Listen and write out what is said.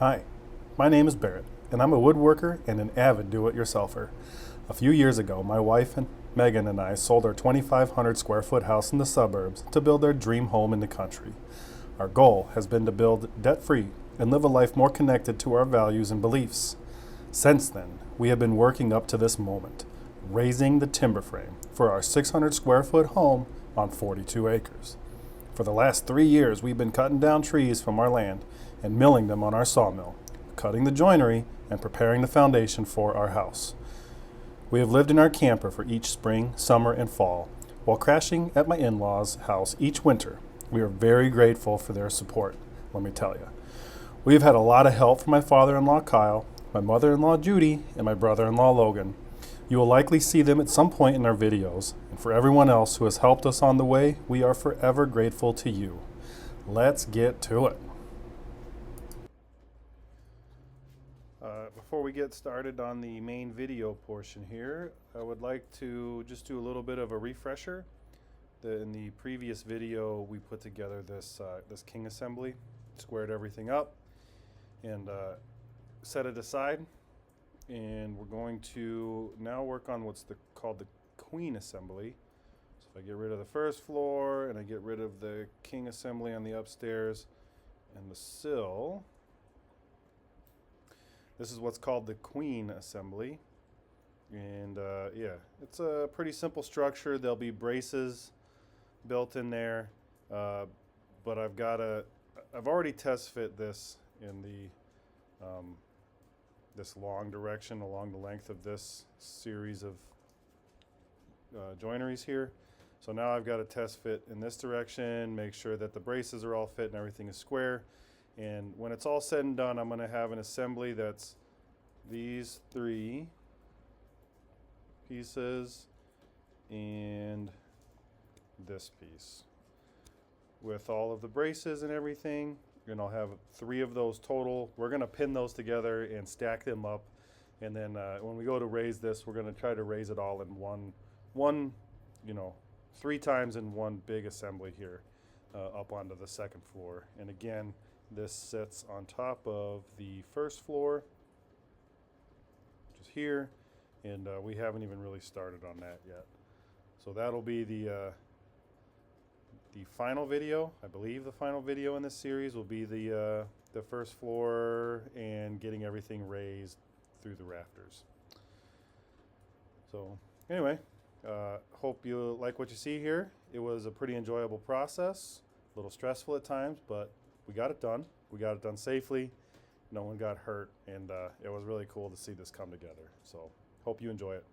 Hi, my name is Barret, and I'm a woodworker and an avid do-it-yourselfer. A few years ago, my wife and Megan and I sold our 2,500 square foot house in the suburbs to build our dream home in the country. Our goal has been to build debt-free and live a life more connected to our values and beliefs. Since then, we have been working up to this moment, raising the timber frame for our 600 square foot home on 42 acres. For the last 3 years, we've been cutting down trees from our land and milling them on our sawmill, cutting the joinery and preparing the foundation for our house. We have lived in our camper for each spring, summer, and fall, while crashing at my in-laws' house each winter. We are very grateful for their support, let me tell you. We have had a lot of help from my father-in-law Kyle, my mother-in-law Judy, and my brother-in-law Logan. You will likely see them at some point in our videos, and for everyone else who has helped us on the way, we are forever grateful to you. Let's get to it. Before we get started on the main video portion here, I would like to just do a little bit of a refresher. In the previous video, we put together this king assembly, squared everything up, and set it aside. And we're going to now work on what's called the queen assembly. So if I get rid of the first floor and I get rid of the king assembly on the upstairs and the sill, this is what's called the queen assembly. And yeah, it's a pretty simple structure. There'll be braces built in there, but I've already test fit this in the this long direction along the length of this series of joineries here. So now I've got to test fit in this direction, make sure that the braces are all fit and everything is square. And when it's all said and done, I'm going to have an assembly that's these three pieces and this piece with all of the braces and everything. And I'll have 3 of those total. We're going to pin those together and stack them up. And then when we go to raise this, we're going to try to raise it all in one, 3 times in one big assembly here up onto the second floor. And again, this sits on top of the first floor, which is here. And we haven't even really started on that yet. So that'll be the final video. I believe the final video in this series will be the first floor and getting everything raised through the rafters. So anyway, hope you like what you see here. It was a pretty enjoyable process, a little stressful at times, but we got it done. We got it done safely. No one got hurt, and it was really cool to see this come together. So hope you enjoy it.